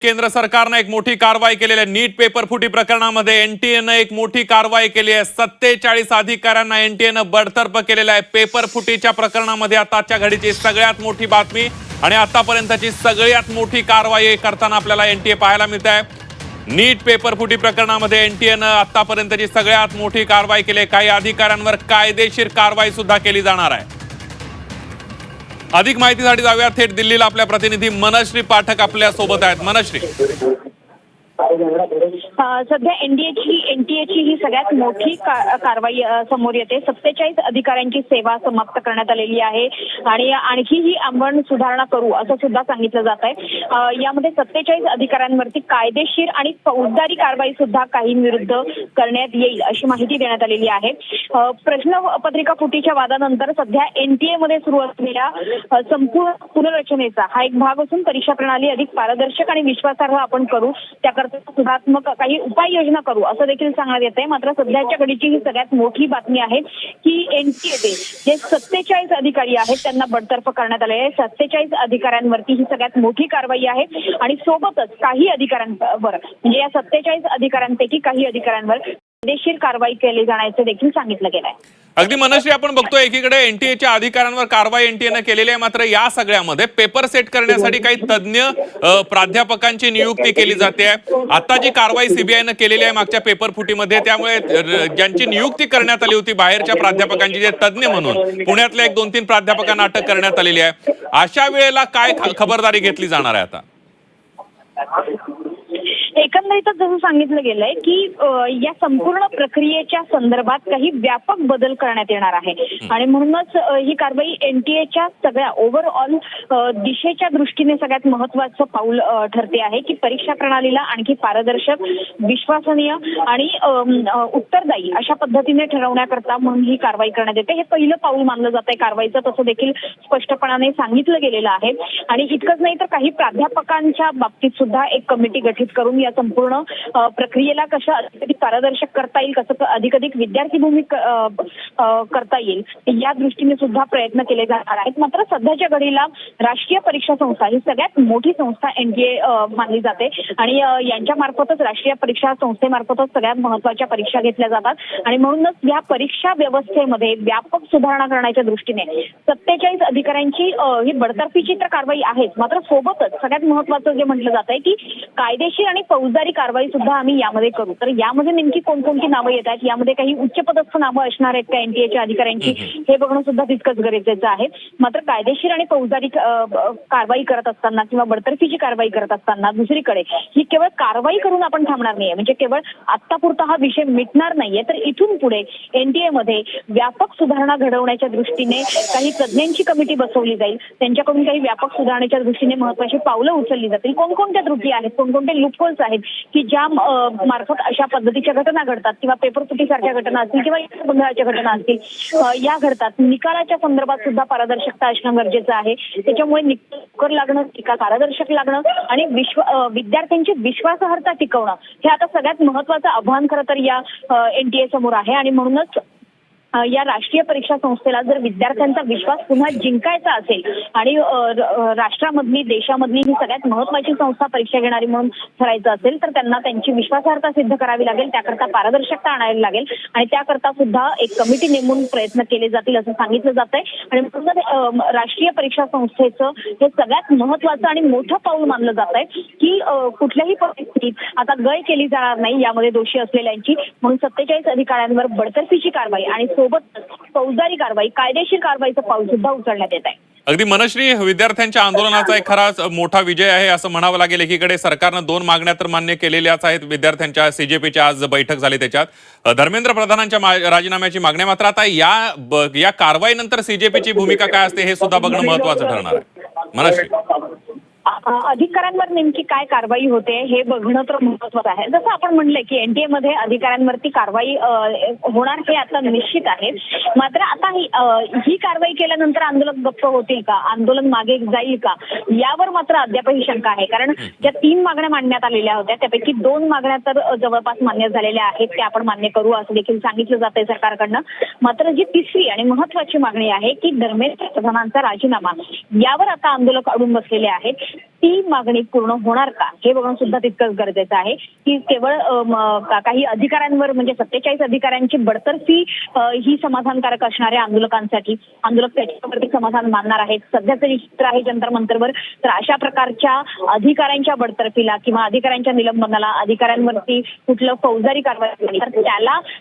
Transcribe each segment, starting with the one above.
केंद्र सरकारने एक मोठी कारवाई केलेली आहे। नीट पेपर फुटी प्रकरणामध्ये एनटीएने एक मोठी कारवाई केली आहे। 47 अधिकाऱ्यांना एनटीएने बडतर्फ केलेलं आहे। पेपर फुटीच्या प्रकरणामध्ये आताच्या घडीची सगळ्यात मोठी बातमी आणि आतापर्यंतची सगळ्यात मोठी कारवाई करताना आपल्याला एनटीए पाहायला मिळत आहे। नीट पेपर फुटी प्रकरणामध्ये एनटीएने आतापर्यंतची सगळ्यात मोठी कारवाई केली आहे। काही अधिकाऱ्यांवर कायदेशीर कारवाई सुद्धा केली जाणार आहे। अधिक माहितीसाठी जाऊया थेट दिल्लीला। आपल्या प्रतिनिधी मनश्री पाठक आपल्या सोबत आहेत। मनश्री, सध्या एनटीएची ही सगळ्यात मोठी कारवाई समोर येते। 47 अधिकाऱ्यांची सेवा समाप्त करण्यात आलेली आहे आणि आणखी ही आपण सुधारणा करू असं सुद्धा सांगितलं जात आहे। यामध्ये 47 अधिकाऱ्यांवरती कायदेशीर आणि फौजदारी कारवाई सुद्धा काही विरुद्ध करण्यात येईल अशी माहिती देण्यात आलेली आहे। प्रश्नपत्रिका फुटीच्या वादानंतर सध्या एनटीए मध्ये सुरू असलेल्या संपूर्ण पुनर्रचनेचा हा एक भाग असून परीक्षा प्रणाली अधिक पारदर्शक आणि विश्वासार्ह आपण करू, त्याकरता सुधारात्मक काही उपाययोजना करू असं देखील सांगण्यात येत आहे। मात्र सध्याच्या घडीची ही सगळ्यात मोठी बातमी आहे की एनटीए जे 47 अधिकारी आहेत त्यांना बडतर्फ करण्यात आले आहे। 47 अधिकाऱ्यांवरती ही सगळ्यात मोठी कारवाई आहे आणि सोबतच काही अधिकाऱ्यांवर म्हणजे या 47 अधिकाऱ्यांपैकी काही अधिकाऱ्यांवर कायदेशीर कारवाई केली जाण्याचे देखील सांगितलं गेलं आहे। अगदी मनश्री, आपण बघतोय एकीकडे एनटीएच्या अधिकाऱ्यांवर कारवाई एनटीएने केलेली आहे, मात्र या सगळ्यामध्ये पेपर सेट करण्यासाठी काही तज्ञ प्राध्यापकांची नियुक्ती केली जाते। आता जी कारवाई सीबीआयने केलेली आहे मागच्या पेपर फुटीमध्ये, त्यामुळे ज्यांची नियुक्ती करण्यात आली होती बाहेरच्या प्राध्यापकांची, जे तज्ञ म्हणून पुण्यातल्या 1-2-3 प्राध्यापकांना अटक करण्यात आलेली आहे। अशा वेळेला काय खबरदारी घेतली जाणार आहे आता? एकंदरीतच जसं सांगितलं गेलंय की या संपूर्ण प्रक्रियेच्या संदर्भात काही व्यापक बदल करण्यात येणार आहे आणि म्हणूनच ही कारवाई एनटीएच्या सगळ्या ओव्हरऑल दिशेच्या दृष्टीने सगळ्यात महत्वाचं पाऊल ठरते आहे की परीक्षा प्रणालीला आणखी पारदर्शक, विश्वसनीय आणि उत्तरदायी अशा पद्धतीने ठरवण्याकरता म्हणून ही कारवाई करण्यात येते। हे पहिलं पाऊल मानलं जात आहे कारवाईचं, तसं देखील स्पष्टपणाने सांगितलं गेलेलं आहे। आणि इतकंच नाही तर काही प्राध्यापकांच्या बाबतीत सुद्धा एक कमिटी गठीत करून या संपूर्ण प्रक्रियेला कसं अधिक पारदर्शक करता येईल, कसं अधिक विद्यार्थीभूमी करता येईल या दृष्टीने सुद्धा प्रयत्न केले जाणार आहेत। मात्र सध्याच्या घडीला राष्ट्रीय परीक्षा संस्था ही सगळ्यात मोठी संस्था एनटीए मानली जाते आणि यांच्या मार्फतच राष्ट्रीय परीक्षा संस्थेमार्फतच सगळ्यात महत्त्वाच्या परीक्षा घेतल्या जातात आणि म्हणूनच या परीक्षा व्यवस्थेमध्ये व्यापक सुधारणा करण्याच्या दृष्टीने 47 अधिकाऱ्यांची ही बडतर्फीची तर कारवाई आहेच, मात्र सोबतच सगळ्यात महत्त्वाचं जे म्हटलं जात आहे की कायदेशीर आणि फौजदारी कारवाई सुद्धा आम्ही यामध्ये करू। तर यामध्ये नेमकी कोणकोणती नावं येत आहेत, यामध्ये काही उच्चपदस्थ नावं असणार आहेत का एनटीएच्या अधिकाऱ्यांची, हे बघणं सुद्धा तितकंच गरजेचं आहे। मात्र कायदेशीर आणि फौजदारी कारवाई करत असताना किंवा बडतर्फीची कारवाई करत असताना दुसरीकडे ही केवळ कारवाई करून आपण थांबणार नाहीये, म्हणजे केवळ आत्तापुरता हा विषय मिटणार नाहीये, तर इथून पुढे एनटीए मध्ये व्यापक सुधारणा घडवण्याच्या दृष्टीने काही तज्ञांची कमिटी बसवली जाईल, त्यांच्याकडून काही व्यापक सुधारणेच्या दृष्टीने महत्त्वाची पावलं उचलली जातील। कोणकोणत्या त्रुटी आहेत, कोणकोणते लूपहोल्स आहेत की ज्या मार्फत अशा पद्धतीच्या घटना घडतात किंवा पेपर फुटीसारख्या घटना असतील किंवा इतर गोंधळाच्या घटना असतील या घडतात, निकालाच्या संदर्भात सुद्धा पारदर्शकता असणं गरजेचं आहे। त्याच्यामुळे निकाल लागणं, निकाल पारदर्शक लागणं आणि विद्यार्थ्यांची विश्वासार्हता टिकवणं हे आता सगळ्यात महत्त्वाचं आव्हान खरं तर या एनटीए समोर आहे आणि म्हणूनच या राष्ट्रीय परीक्षा संस्थेला जर विद्यार्थ्यांचा विश्वास पुन्हा जिंकायचा असेल आणि राष्ट्रामधली, देशामधली ही सगळ्यात महत्त्वाची संस्था परीक्षा घेणारी म्हणून ठरायचं असेल तर त्यांना त्यांची विश्वासार्हता सिद्ध करावी लागेल, त्याकरता पारदर्शकता आणायला लागेल आणि त्याकरता सुद्धा एक कमिटी नेमून प्रयत्न केले जातील असं सांगितलं जात आहे। आणि म्हणून राष्ट्रीय परीक्षा संस्थेचं हे सगळ्यात महत्त्वाचं आणि मोठं पाऊल मानलं जात आहे की कुठल्याही परिस्थितीत आता गय केली जाणार नाही यामध्ये दोषी असलेल्यांची, म्हणून 47 अधिकाऱ्यांवर बडतर्फीची कारवाई आणि सोबत फौजदारी कारवाई, कायदेशीर कारवाईचं पाऊल सुद्धा उचलण्यात येत आहे। अगदी मनश्री, विद्यार्थ्यांच्या आंदोलनाचा एक खराच मोठा विजय आहे असं म्हणावं लागेल। एकीकडे सरकारनं 2 मागण्या तर मान्य केलेल्याच आहेत विद्यार्थ्यांच्या, सीजेपीची आज बैठक झाली त्याच्यात धर्मेंद्र प्रधानांच्या राजीनाम्याची मागणी, मात्र आता या कारवाईनंतर सीजेपीची भूमिका काय असते हे सुद्धा बघणं महत्त्वाचं ठरणार आहे। मनश्री, अधिकाऱ्यांवर नेमकी काय कारवाई होते हे बघणं तर महत्त्वाचं आहे। जसं आपण म्हणलंय की एनटीए मध्ये अधिकाऱ्यांवरती कारवाई होणार हे आता निश्चित आहे, मात्र आता ही कारवाई केल्यानंतर आंदोलक गप्प होतील का, आंदोलन मागे जाईल का, यावर मात्र अद्यापही शंका आहे। कारण ज्या 3 मागण्या मांडण्यात आलेल्या होत्या त्यापैकी 2 मागण्या तर जवळपास मान्य झालेल्या आहेत, त्या आपण मान्य करू असं देखील सांगितलं जात आहे सरकारकडनं। मात्र जी तिसरी आणि महत्त्वाची मागणी आहे की धर्मेंद्र प्रधानांचा राजीनामा, यावर आता आंदोलक अडून बसलेले आहेत। ती मागणी पूर्ण होणार का हे बघणं सुद्धा तितकंच गरजेचं आहे की केवळ काही अधिकाऱ्यांवर म्हणजे 47 अधिकाऱ्यांची बडतर्फी ही समाधानकारक असणार आहे आंदोलकांसाठी. आंदोलक त्याच्यावरती समाधान मानणार आहेत. सध्याचं जे चित्र आहे जंतर मंतरवर तर अशा प्रकारच्या अधिकाऱ्यांच्या बडतर्फीला किंवा अधिकाऱ्यांच्या निलंबनाला अधिकाऱ्यांवरती कुठलं फौजदारी कारवाई झाली तर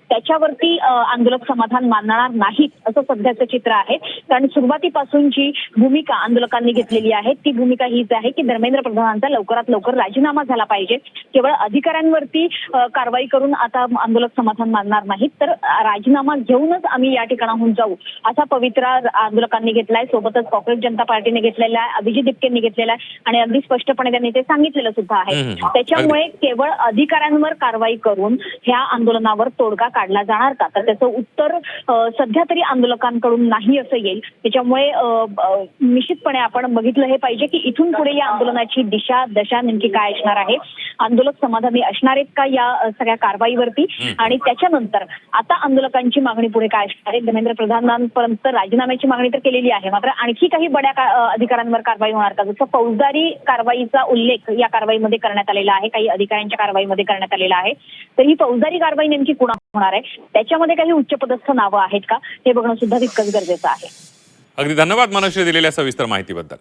त्याच्यावरती आंदोलक समाधान मानणार नाहीत असं सध्याचं चित्र आहे. कारण सुरुवातीपासून जी भूमिका आंदोलकांनी घेतलेली आहे ती भूमिका हीच आहे की धर्मेंद्र प्रधानांचा लवकरात लवकर राजीनामा झाला पाहिजे. केवळ अधिकाऱ्यांवरती कारवाई करून आता आंदोलक समाधान मानणार नाहीत तर राजीनामा घेऊनच आम्ही या ठिकाणाहून जाऊ असा पवित्रा आंदोलकांनी घेतलाय. सोबतच काँग्रेस जनता पार्टीने घेतलेला आहे, अभिजित दिपकेंनी घेतलेला आहे आणि अगदी स्पष्टपणे त्यांनी ते सांगितलेलं सुद्धा आहे. त्याच्यामुळे केवळ अधिकाऱ्यांवर कारवाई करून ह्या आंदोलनावर तोडगा काढला जाणार का तर त्याचं उत्तर सध्या तरी आंदोलकांकडून नाही असं येईल. त्याच्यामुळे निश्चितपणे आपण बघितलं हे पाहिजे की इथून पुढे या आंदोलनाची दशा नेमकी काय असणार आहे. आंदोलक समाधानी असणार आहेत का या सगळ्या कारवाईवरती आणि त्याच्यानंतर आता आंदोलकांची मागणी पुढे काय असणार आहे. धर्मेंद्र प्रधानांपर्यंत राजीनाम्याची मागणी तर केलेली आहे मात्र आणखी काही बड्या अधिकाऱ्यांवर कारवाई होणार का. जसं फौजदारी कारवाईचा उल्लेख या कारवाईमध्ये करण्यात आलेला आहे, काही अधिकाऱ्यांच्या कारवाईमध्ये करण्यात आलेला आहे. तर ही फौजदारी कारवाई नेमकी कुणा होणार आहे त्याच्यामध्ये काही उच्चपदस्थ नावं आहेत का हे बघणं सुद्धा तितकंच गरजेचं आहे. अगदी धन्यवाद मनश्री दिलेल्या सविस्तर माहितीबद्दल.